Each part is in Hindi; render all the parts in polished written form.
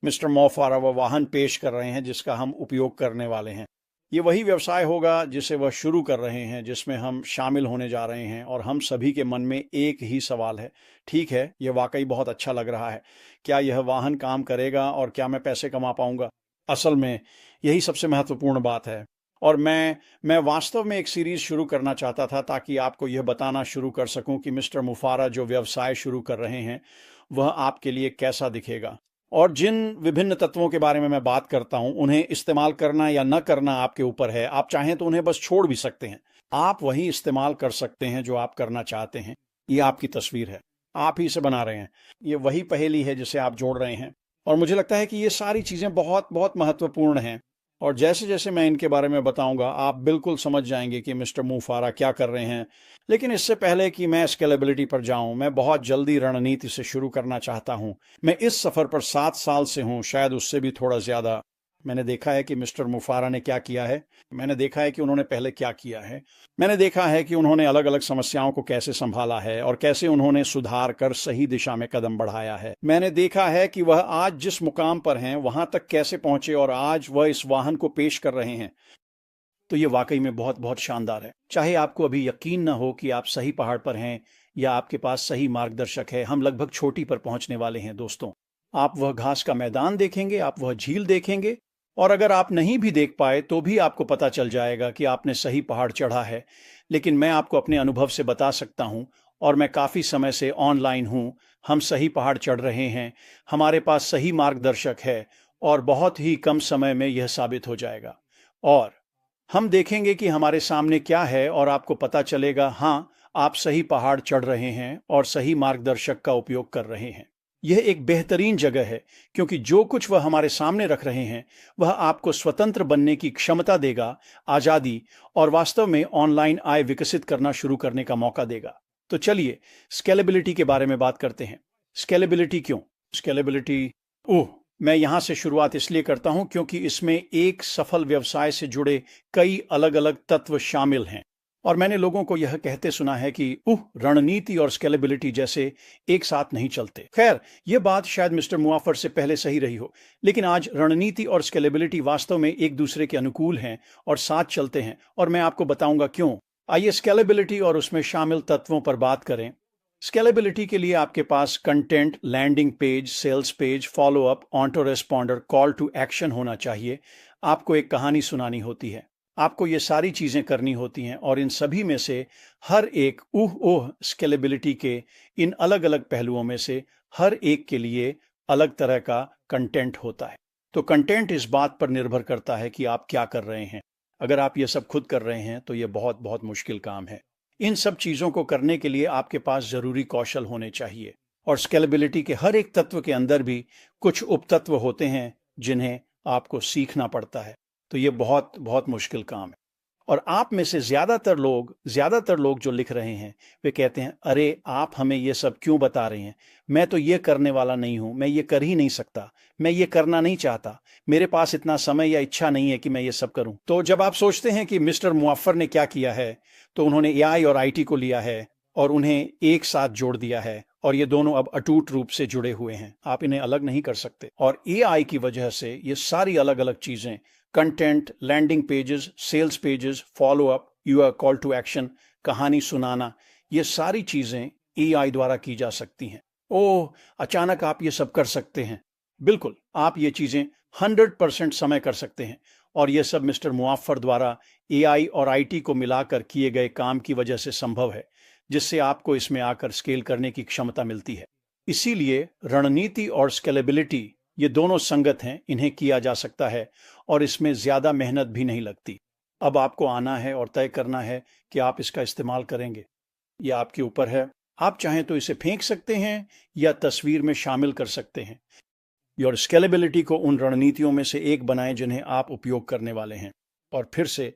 मिस्टर मोफारा वह वाहन पेश कर रहे हैं जिसका हम उपयोग करने वाले हैं। ये वही व्यवसाय होगा जिसे वह शुरू कर रहे हैं, जिसमें हम शामिल होने जा रहे हैं, और हम सभी के मन में एक ही सवाल है। ठीक है, यह वाकई बहुत अच्छा लग रहा है। क्या यह वाहन काम करेगा और क्या मैं पैसे कमा पाऊंगा? असल में यही सबसे महत्वपूर्ण बात है। और मैं वास्तव में एक सीरीज शुरू करना चाहता था ताकि आपको यह बताना शुरू कर सकूं कि मिस्टर मुफारा जो व्यवसाय शुरू कर रहे हैं वह आपके लिए कैसा दिखेगा। और जिन विभिन्न तत्वों के बारे में मैं बात करता हूं उन्हें इस्तेमाल करना या न करना आपके ऊपर है। आप चाहें तो उन्हें बस छोड़ भी सकते हैं। आप वही इस्तेमाल कर सकते हैं जो आप करना चाहते हैं। ये आपकी तस्वीर है, आप ही इसे बना रहे हैं। ये वही पहेली है जिसे आप जोड़ रहे हैं। और मुझे लगता है कि ये सारी चीजें बहुत बहुत महत्वपूर्ण हैं। और जैसे जैसे मैं इनके बारे में बताऊंगा आप बिल्कुल समझ जाएंगे कि मिस्टर मुफारा क्या कर रहे हैं। लेकिन इससे पहले कि मैं स्केलेबिलिटी पर जाऊं, मैं बहुत जल्दी रणनीति से शुरू करना चाहता हूं। मैं इस सफर पर 7 साल से हूं, शायद उससे भी थोड़ा ज्यादा। मैंने देखा है कि मिस्टर मुफारा ने क्या किया है। मैंने देखा है कि उन्होंने पहले क्या किया है। मैंने देखा है कि उन्होंने अलग अलग समस्याओं को कैसे संभाला है और कैसे उन्होंने सुधार कर सही दिशा में कदम बढ़ाया है। मैंने देखा है कि वह आज जिस मुकाम पर हैं वहां तक कैसे पहुंचे और आज वह इस वाहन को पेश कर रहे हैं। तो ये वाकई में बहुत बहुत शानदार है। चाहे आपको अभी यकीन न हो कि आप सही पहाड़ पर हैं या आपके पास सही मार्गदर्शक है, हम लगभग चोटी पर पहुंचने वाले हैं दोस्तों। आप वह घास का मैदान देखेंगे, आप वह झील देखेंगे, और अगर आप नहीं भी देख पाए तो भी आपको पता चल जाएगा कि आपने सही पहाड़ चढ़ा है। लेकिन मैं आपको अपने अनुभव से बता सकता हूं, और मैं काफी समय से ऑनलाइन हूं, हम सही पहाड़ चढ़ रहे हैं, हमारे पास सही मार्गदर्शक है, और बहुत ही कम समय में यह साबित हो जाएगा। और हम देखेंगे कि हमारे सामने क्या है और आपको पता चलेगा, हाँ, आप सही पहाड़ चढ़ रहे हैं और सही मार्गदर्शक का उपयोग कर रहे हैं। यह एक बेहतरीन जगह है क्योंकि जो कुछ वह हमारे सामने रख रहे हैं वह आपको स्वतंत्र बनने की क्षमता देगा, आजादी, और वास्तव में ऑनलाइन आय विकसित करना शुरू करने का मौका देगा। तो चलिए स्केलेबिलिटी के बारे में बात करते हैं। स्केलेबिलिटी क्यों? स्केलेबिलिटी मैं यहां से शुरुआत इसलिए करता हूं क्योंकि इसमें एक सफल व्यवसाय से जुड़े कई अलग अलग तत्व शामिल हैं। और मैंने लोगों को यह कहते सुना है कि रणनीति और स्केलेबिलिटी जैसे एक साथ नहीं चलते। खैर, यह बात शायद मिस्टर मुआफर से पहले सही रही हो, लेकिन आज रणनीति और स्केलेबिलिटी वास्तव में एक दूसरे के अनुकूल हैं और साथ चलते हैं, और मैं आपको बताऊंगा क्यों। आइए स्केलेबिलिटी और उसमें शामिल तत्वों पर बात करें। स्केलेबिलिटी के लिए आपके पास content, landing page, sales page, follow up, auto responder, call to action होना चाहिए। आपको एक कहानी सुनानी होती है, आपको ये सारी चीजें करनी होती हैं, और इन सभी में से हर एक स्केलेबिलिटी के इन अलग अलग पहलुओं में से हर एक के लिए अलग तरह का कंटेंट होता है। तो कंटेंट इस बात पर निर्भर करता है कि आप क्या कर रहे हैं। अगर आप ये सब खुद कर रहे हैं तो ये बहुत बहुत मुश्किल काम है। इन सब चीजों को करने के लिए आपके पास जरूरी कौशल होने चाहिए, और स्केलेबिलिटी के हर एक तत्व के अंदर भी कुछ उपतत्व होते हैं जिन्हें आपको सीखना पड़ता है। तो ये बहुत बहुत मुश्किल काम है। और आप में से ज्यादातर लोग जो लिख रहे हैं वे कहते हैं, अरे आप हमें ये सब क्यों बता रहे हैं, मैं तो ये करने वाला नहीं हूं, मैं ये कर ही नहीं सकता, मैं ये करना नहीं चाहता, मेरे पास इतना समय या इच्छा नहीं है कि मैं ये सब करूं। तो जब आप सोचते हैं कि मिस्टर मुआफर ने क्या किया है, तो उन्होंने एआई और आईटी को लिया है और उन्हें एक साथ जोड़ दिया है, और ये दोनों अब अटूट रूप से जुड़े हुए हैं। आप इन्हें अलग नहीं कर सकते। और एआई की वजह से ये सारी अलग अलग चीजें, content, landing pages, sales pages, follow up, your call to action, कहानी सुनाना, ये सारी चीजें एआई द्वारा की जा सकती हैं। अचानक आप ये सब कर सकते हैं। बिल्कुल, आप ये चीजें 100% समय कर सकते हैं, और ये सब मिस्टर मुआफर द्वारा एआई और आईटी को मिलाकर किए गए काम की वजह से संभव है, जिससे आपको इसमें आकर स्केल करने की क्षमता मिलती है। इसीलिए रणनीति और स्केलेबिलिटी ये दोनों संगत हैं, इन्हें किया जा सकता है और इसमें ज्यादा मेहनत भी नहीं लगती। अब आपको आना है और तय करना है कि आप इसका इस्तेमाल करेंगे। यह आपके ऊपर है। आप चाहें तो इसे फेंक सकते हैं या तस्वीर में शामिल कर सकते हैं। और स्केलेबिलिटी को उन रणनीतियों में से एक बनाएं जिन्हें आप उपयोग करने वाले हैं। और फिर से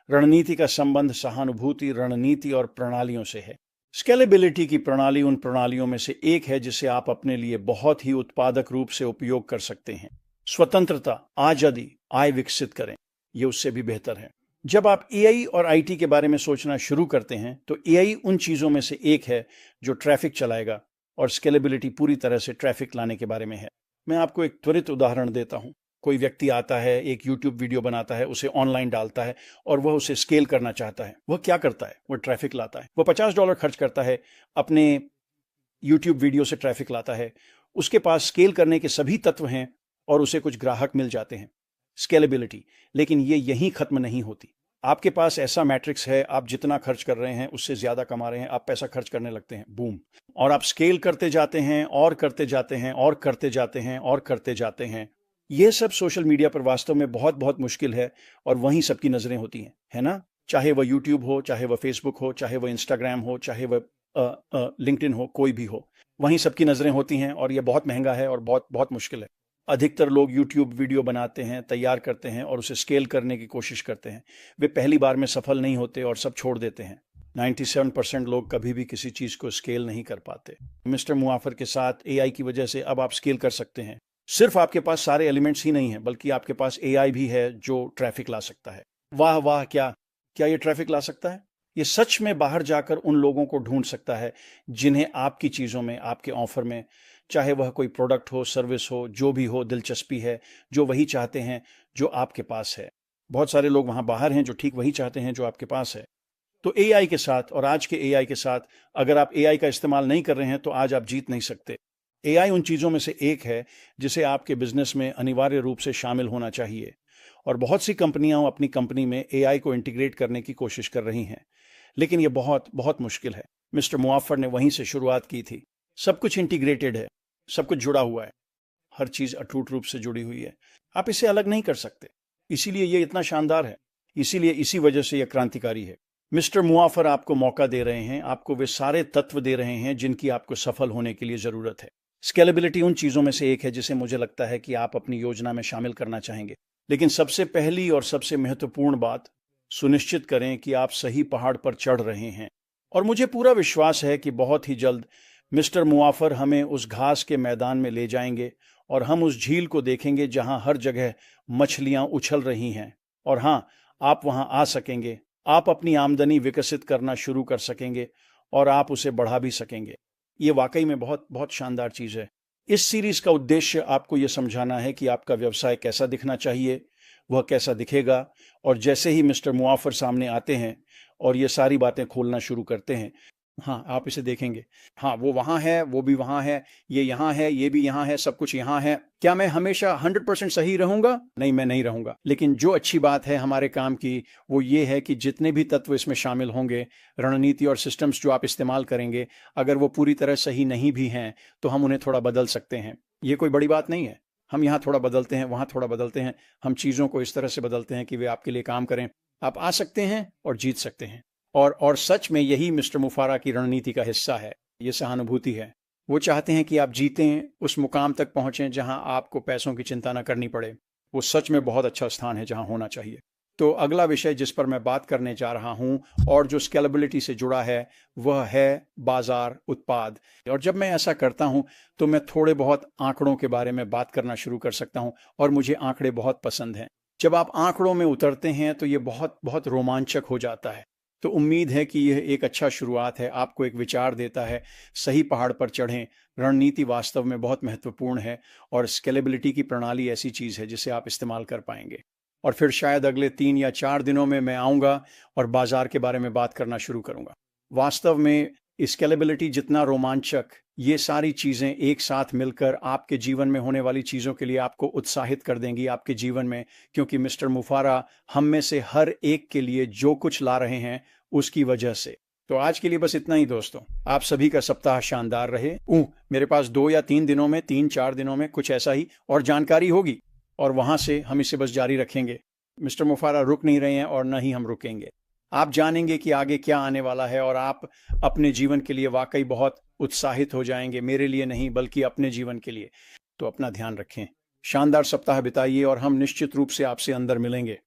रणनीति का संबंध सहानुभूति, रणनीति और प्रणालियों से है। स्केलेबिलिटी की प्रणाली उन प्रणालियों में से एक है जिसे आप अपने लिए बहुत ही उत्पादक रूप से उपयोग कर सकते हैं। स्वतंत्रता, आजादी, आय विकसित करें, यह उससे भी बेहतर है। जब आप एआई और आईटी के बारे में सोचना शुरू करते हैं तो एआई उन चीजों में से एक है जो ट्रैफिक चलाएगा, और स्केलेबिलिटी पूरी तरह से ट्रैफिक लाने के बारे में है। मैं आपको एक त्वरित उदाहरण देता हूं। कोई व्यक्ति आता है, एक यूट्यूब वीडियो बनाता है, उसे ऑनलाइन डालता है और वह उसे स्केल करना चाहता है। वह क्या करता है? वह ट्रैफिक लाता है। वह $50 खर्च करता है, अपने यूट्यूब वीडियो से ट्रैफिक लाता है। उसके पास स्केल करने के सभी तत्व हैं और उसे कुछ ग्राहक मिल जाते हैं, स्केलेबिलिटी। लेकिन ये यहीं खत्म नहीं होती। आपके पास ऐसा मैट्रिक्स है, आप जितना खर्च कर रहे हैं उससे ज्यादा कमा रहे हैं, आप पैसा खर्च करने लगते हैं, बूम, और आप स्केल करते जाते हैं और करते जाते हैं और करते जाते हैं और करते जाते हैं। यह सब सोशल मीडिया पर वास्तव में बहुत बहुत मुश्किल है और वहीं सबकी नजरें होती हैं, है ना? चाहे वह यूट्यूब हो, चाहे वह फेसबुक हो, चाहे वह इंस्टाग्राम हो, चाहे वह लिंक्डइन हो, कोई भी हो, वहीं सबकी नजरें होती हैं और यह बहुत महंगा है और बहुत बहुत मुश्किल है। अधिकतर लोग यूट्यूब वीडियो बनाते हैं, तैयार करते हैं और उसे स्केल करने की कोशिश करते हैं। वे पहली बार में सफल नहीं होते और सब छोड़ देते हैं। 97% लोग कभी भी किसी चीज को स्केल नहीं कर पाते। मिस्टर मुआफर के साथ एआई की वजह से अब आप स्केल कर सकते हैं। सिर्फ आपके पास सारे एलिमेंट्स ही नहीं है, बल्कि आपके पास एआई भी है जो ट्रैफिक ला सकता है। वाह वाह, क्या क्या ये ट्रैफिक ला सकता है? ये सच में बाहर जाकर उन लोगों को ढूंढ सकता है जिन्हें आपकी चीजों में, आपके ऑफर में, चाहे वह कोई प्रोडक्ट हो, सर्विस हो, जो भी हो, दिलचस्पी है, जो वही चाहते हैं जो आपके पास है। बहुत सारे लोग वहां बाहर हैं जो ठीक वही चाहते हैं जो आपके पास है। तो एआई के साथ, और आज के एआई के साथ, अगर आप एआई का इस्तेमाल नहीं कर रहे हैं तो आज आप जीत नहीं सकते। एआई उन चीजों में से एक है जिसे आपके बिजनेस में अनिवार्य रूप से शामिल होना चाहिए, और बहुत सी कंपनियां अपनी कंपनी में एआई को इंटीग्रेट करने की कोशिश कर रही हैं, लेकिन यह बहुत बहुत मुश्किल है। मिस्टर मुआफर ने वहीं से शुरुआत की थी। सब कुछ इंटीग्रेटेड है, सब कुछ जुड़ा हुआ है, हर चीज अटूट रूप से जुड़ी हुई है, आप इसे अलग नहीं कर सकते। इसीलिए यह इतना शानदार है, इसीलिए इसी वजह से यह क्रांतिकारी है। मिस्टर मुआफर आपको मौका दे रहे हैं, आपको वे सारे तत्व दे रहे हैं जिनकी आपको सफल होने के लिए जरूरत है। स्केलेबिलिटी उन चीजों में से एक है जिसे मुझे लगता है कि आप अपनी योजना में शामिल करना चाहेंगे। लेकिन सबसे पहली और सबसे महत्वपूर्ण बात, सुनिश्चित करें कि आप सही पहाड़ पर चढ़ रहे हैं। और मुझे पूरा विश्वास है कि बहुत ही जल्द मिस्टर मुआफर हमें उस घास के मैदान में ले जाएंगे और हम उस झील को देखेंगे जहां हर जगह मछलियां उछल रही हैं। और हां, आप वहां आ सकेंगे, आप अपनी आमदनी विकसित करना शुरू कर सकेंगे और आप उसे बढ़ा भी सकेंगे। ये वाकई में बहुत बहुत शानदार चीज है। इस सीरीज का उद्देश्य आपको यह समझाना है कि आपका व्यवसाय कैसा दिखना चाहिए, वह कैसा दिखेगा, और जैसे ही मिस्टर मुआफर सामने आते हैं और ये सारी बातें खोलना शुरू करते हैं, हाँ, आप इसे देखेंगे, हाँ, वो वहाँ है, वो भी वहाँ है, ये यहाँ है, ये भी यहाँ है, सब कुछ यहाँ है। क्या मैं हमेशा 100% सही रहूंगा? नहीं, मैं नहीं रहूंगा। लेकिन जो अच्छी बात है हमारे काम की, वो ये है कि जितने भी तत्व इसमें शामिल होंगे, रणनीति और सिस्टम्स जो आप इस्तेमाल करेंगे, अगर वो पूरी तरह सही नहीं भी हैं तो हम उन्हें थोड़ा बदल सकते हैं। ये कोई बड़ी बात नहीं है। हम यहाँ थोड़ा बदलते हैं, वहाँ थोड़ा बदलते हैं, हम चीज़ों को इस तरह से बदलते हैं कि वे आपके लिए काम करें। आप आ सकते हैं और जीत सकते हैं। और सच में यही मिस्टर मुफारा की रणनीति का हिस्सा है। ये सहानुभूति है। वो चाहते हैं कि आप जीतें, उस मुकाम तक पहुंचें जहां आपको पैसों की चिंता न करनी पड़े। वो सच में बहुत अच्छा स्थान है जहां होना चाहिए। तो अगला विषय जिस पर मैं बात करने जा रहा हूं और जो स्केलेबिलिटी से जुड़ा है, वह है बाजार, उत्पाद। और जब मैं ऐसा करता हूं तो मैं थोड़े बहुत आंकड़ों के बारे में बात करना शुरू कर सकता हूं, और मुझे आंकड़े बहुत पसंद हैं। जब आप आंकड़ों में उतरते हैं तो ये बहुत बहुत रोमांचक हो जाता है। तो उम्मीद है कि यह एक अच्छा शुरुआत है, आपको एक विचार देता है। सही पहाड़ पर चढ़ें। रणनीति वास्तव में बहुत महत्वपूर्ण है और स्केलेबिलिटी की प्रणाली ऐसी चीज़ है जिसे आप इस्तेमाल कर पाएंगे। और फिर शायद अगले 3 या 4 दिनों में मैं आऊँगा और बाजार के बारे में बात करना शुरू करूँगा। वास्तव में स्केलेबिलिटी जितना रोमांचक, ये सारी चीज़ें एक साथ मिलकर आपके जीवन में होने वाली चीज़ों के लिए आपको उत्साहित कर देंगी आपके जीवन में, क्योंकि मिस्टर मुफारा हम में से हर एक के लिए जो कुछ ला रहे हैं उसकी वजह से। तो आज के लिए बस इतना ही दोस्तों। आप सभी का सप्ताह शानदार रहे। मेरे पास 2 या 3 दिनों में, 3-4 दिनों में कुछ ऐसा ही और जानकारी होगी, और वहां से हम इसे बस जारी रखेंगे। मिस्टर मुफारा रुक नहीं रहे हैं और न ही हम रुकेंगे। आप जानेंगे कि आगे क्या आने वाला है और आप अपने जीवन के लिए वाकई बहुत उत्साहित हो जाएंगे। मेरे लिए नहीं, बल्कि अपने जीवन के लिए। तो अपना ध्यान रखें, शानदार सप्ताह बिताइए और हम निश्चित रूप से आपसे अंदर मिलेंगे।